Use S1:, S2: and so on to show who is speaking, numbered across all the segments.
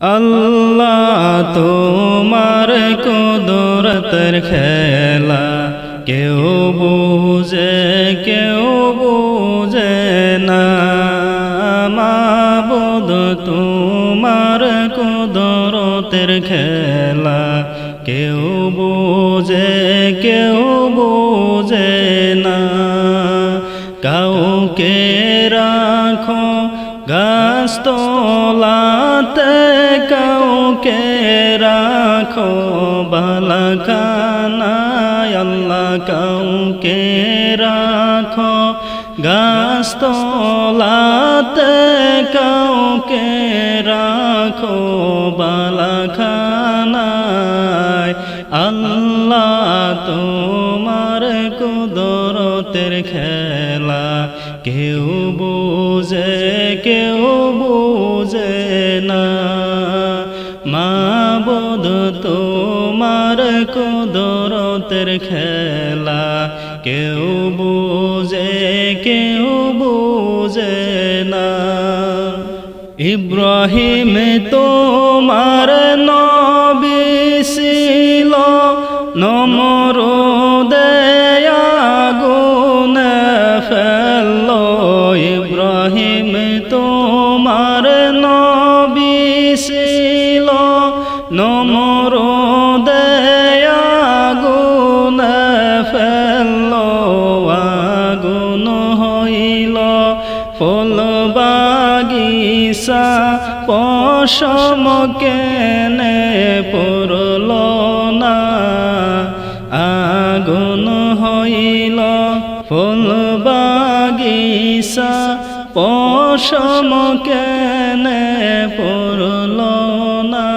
S1: আল্লাহ তোমার কুদরতের খেলা কেউ বুঝে না। মাবুদ তোমার কুদরতের খেলা কেউ বুঝে না। কাউকে রাখো গাছতলাতে, কাউকে রাখো বালাখানায়। আল্লাহ কাউকে রাখো গাছতলাতে, কাউকে রাখো বালাখানায়। আল্লাহ তোমার কুদরতের খেলা কেউ বুঝে না। মাবুদ তোমার কুদরতের খেলা কেউ বুঝে না। ইব্রাহিম তোমার নবী ছিল, নমরুদে আগুনে ফেললো। ইব্রাহিম তোমার নবী ছিল, নমরুদে আগুনে ফেললো। আগুন হইল ফুল বাগিচা, পশম কেনে পুরল না। আগুন হইল ফুল বাগিচা, পশম কেনে পুরল না।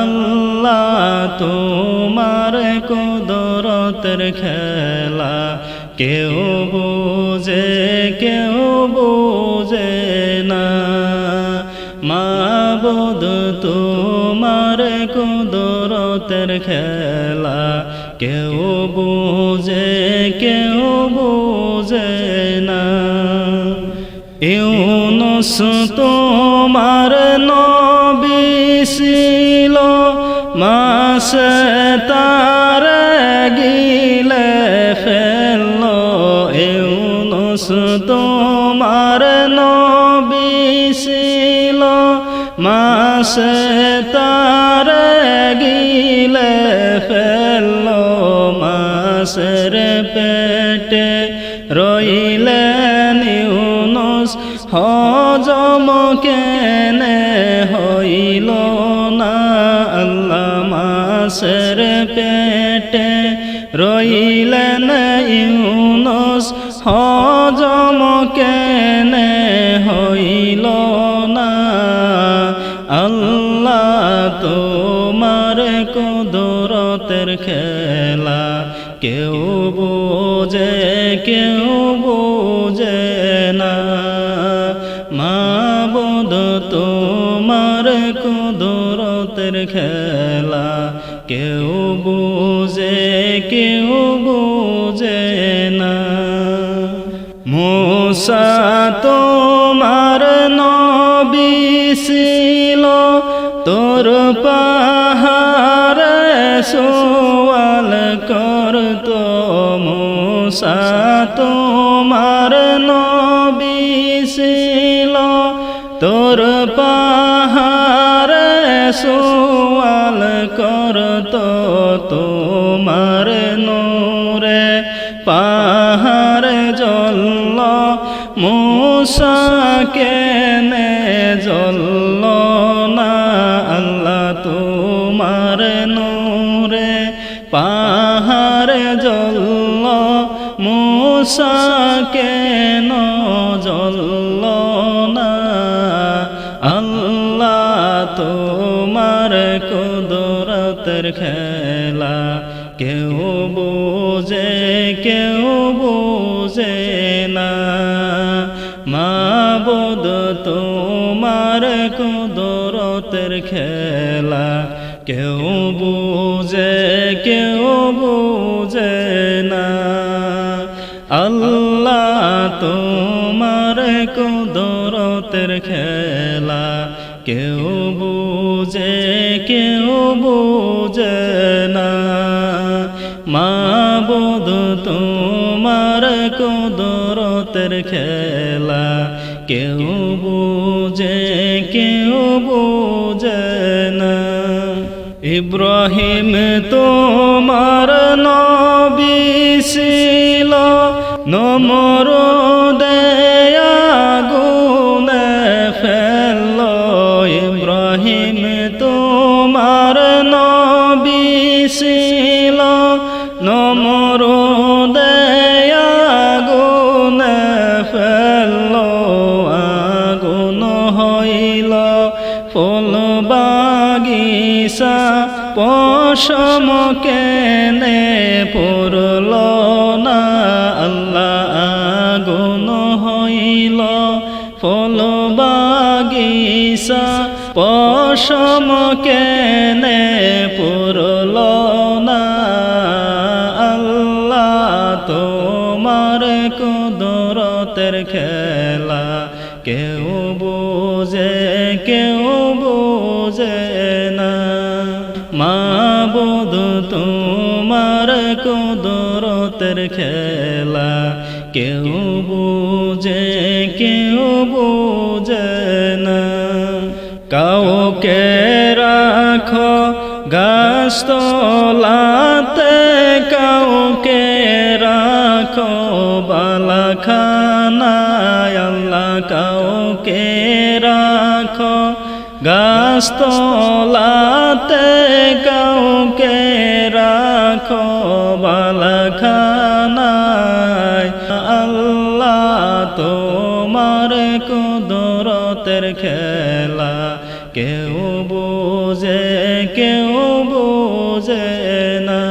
S1: আল্লাহ তোমার কুদরতের খেলা কেউ বুঝে না। মাবুদ তোমার কুদরতের খেলা কেউ বুঝে না। ইউনুস তোমার নবী ছিল, মাছে তার গিলে ফেললো। ইউনুস তোমার নবী ছিল, মাছে তার গিলে ফেললো। মাছের পেটে রইলেন ইউনুস, হজম কেনে হইল না। আল্লাহ মাছের পেটে রইলেন ইউনুস, হজম কেনে হইল না। আল্লাহ তোমার কুদরতের খেলা কেউ বুঝে না। মাবুদ তোমার কুদরতের খেলা কেউ বুঝে না। মূসা তোমার নবী ছিল, তোর পাহাড়ে সওয়াল করতো। মূসা তোমার নবী ছিল, তোর পাহাড়ে সওয়াল করতো। তোমার নূরে পাহাড় জ্বলল, মূসা কেনে জ্বলল না। আল্লাহ তোমার নূরে পাহাড় জ্বলল, মূসা কেন জ্বলল না। আল্লাহ তোমার কুদরতের খেলা কেউ বুঝে না। মাবুদ তোমার কুদরতের খেলা কেউ বুঝে না। আল্লাহ তোমার কুদরতের খেলা কেউ বুঝে কেউ বুঝে না মাবুদ তোমার কুদরতের খেলা কেউ বুঝে কেউ বুঝে না ইব্রাহিম তোমার নবী ছিল নমরুদে আগুনে ফেলল ইব্রাহিম তোমার নবী ছিল নমরুদে আগুনে ফেলল আগুন হইল ফুল বাগিচা পশম কেনে পড়ল না আল্লাহ আগুন হইল ফুল বাগিচা পশম কেনে পড়ল না আল্লাহ তোমার কুদরতের খেলা কেউ বুঝে কেউ বুঝে না মাবুদ তোমার কুদরতের খেলা কেউ বুঝে কেউ বুঝে না কাউকে রাখো গাছতলাতে কাউকে রাখো বালাখানায় আল্লাহ কাউকে রাখো গাছতলাতে কাউকে রাখো বালাখানায় আল্লাহ তোমার কুদরতের খেলা কেউ বুঝে কেউ বুঝে না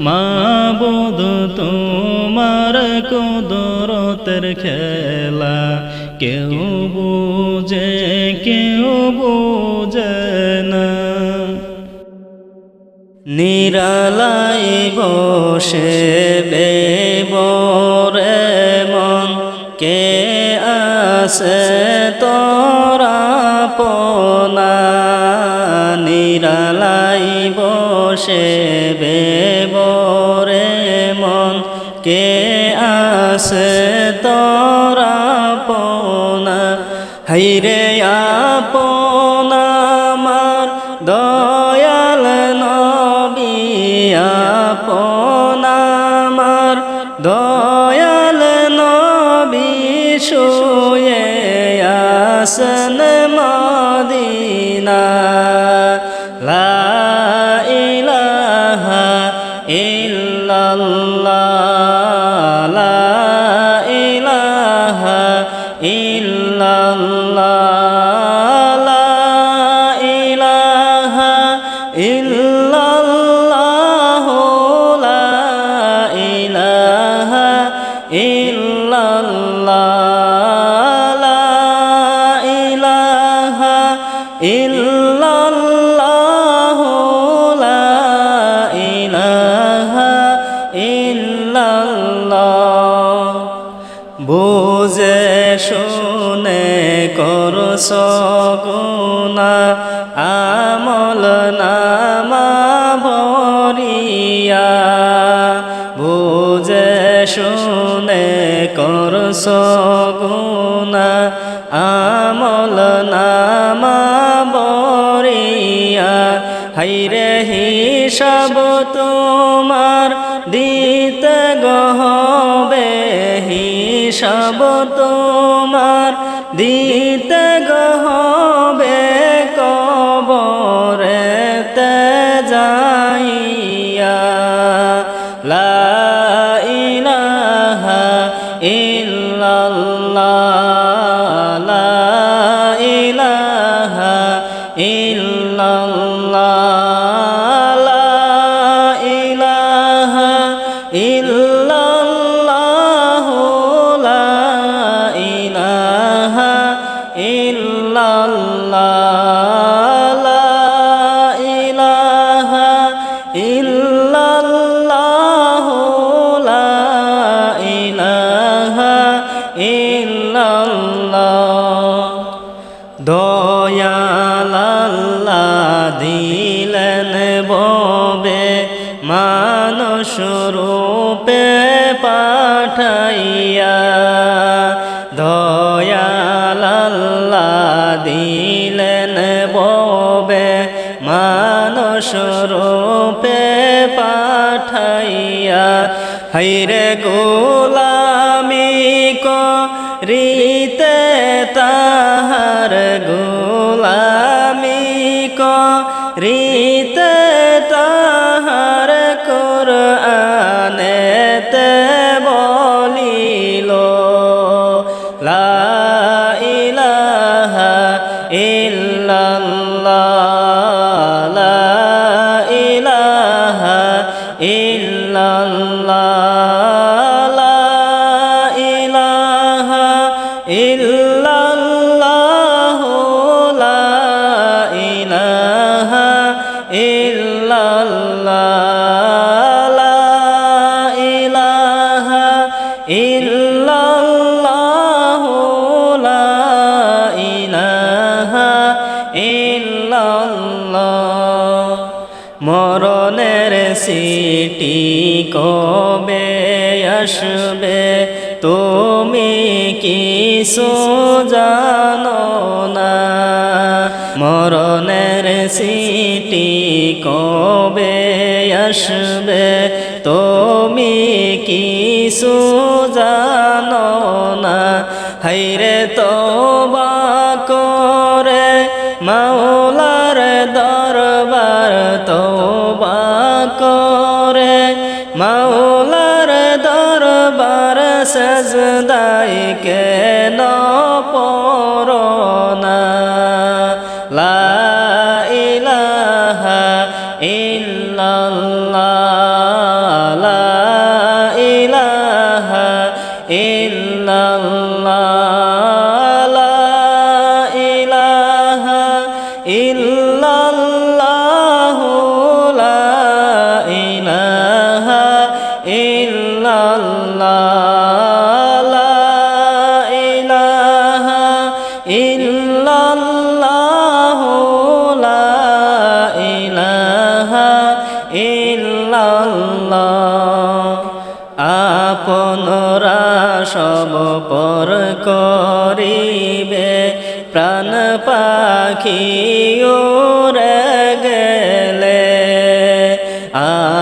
S1: মাবুদ তোমার কুদরতের খেলা কেউ বুঝে কেউ বুঝে না নিরালাই বসে বেবরে মন কে আসে তোরা পোনা নিরালাই বসে বেবরে মন কে আসে তোরা পোনা হাইরে আপনা আমার দয়াল নবী আপনা আমার দয়াল নবী শুয়ে আসন মদিনা লা ইলাহা ইল্লাল্লাহ লা ইলাহা ইল্লাল্লাহ লা ইলাহা ইল্লাল্লাহ লা ইলাহা ইল্লাল্লাহ লা ইলাহা ইল্লাল্লাহ লা ইলাহা ইল্লাল্লাহ বুঝে শুনে করছ গুনাহ আমল নামা ভরিয়া বুঝে শুনে করছ গুনাহ আমল নামা ভরিয়া হাইরে হিসাব তোমার দিতে গহবে হিসাব তোমার দিতে গহবে কবরেতে যাইয়া লা ইলাহা ইল্লাল্লাহ লা ইলাহা ইল্লাল্লাহ লা ইলাহা ইল্লাল্লাহ লা ইলাহা ইল্লাল্লাহ লা ইলাহা ইল্লাল্লাহ লা ইলাহা ইল্লাল্লাহ মানুষ রূপে পাঠাইয়া দয়াল আল্লাহ দিলেন ববে মানুষ রূপে পাঠাইয়া হায়রে গোলামি করিতে তাহার গোলামি করিতে তাহার কোরআনেতে বলিল লা ইলাহা ইল্লাল্লাহ লা ইলাহা ইল্লাল্লাহ লা ইলাহা ইল্লাল্লাহ লা ইলাহা ইল্লাল্লাহ লা ইলাহা ইল্লাল্লাহ লা ইলাহা ইল্লাল্লাহ মরণের সিটি কবে আসবে তুমি কিছু জানো না মরণের সিটি কবে আসবে তুমি কিছু জানো না হায়রে তওবা করে মাওলার দরবার তওবা করে মাওলার দরবার সাজদায় কেন পড়ো না লা ইলাহা ইল্লাল্লাহ লা ইলাহা ইল্লাল্লাহ লা ইলাহা ইল্লাল্লাহ লা ইলাহা ইল্লাল্লাহ লা ইলাহা ইল্লাল্লাহ লা ইলাহা ইল্লাল্লাহ আপনরা সব পর করিবে প্রাণ পাখি উড়ে গেলে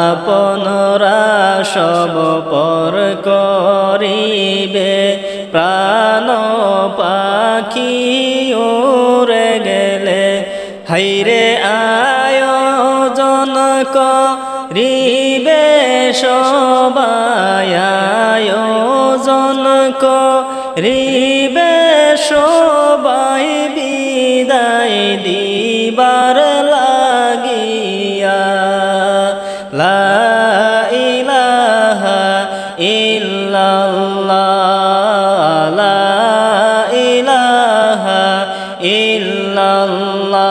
S1: আপনরা সব পর করিবে প্রাণ পাখি উড়ে গেলে হায়রে আয়োজন করিবে সবাই আয়োজন করিবে সবাই বিদায় দিবার লাগিয়া লা ইলাহা ইল্লাল্লাহ লা ইলাহা ইল্লাল্লাহ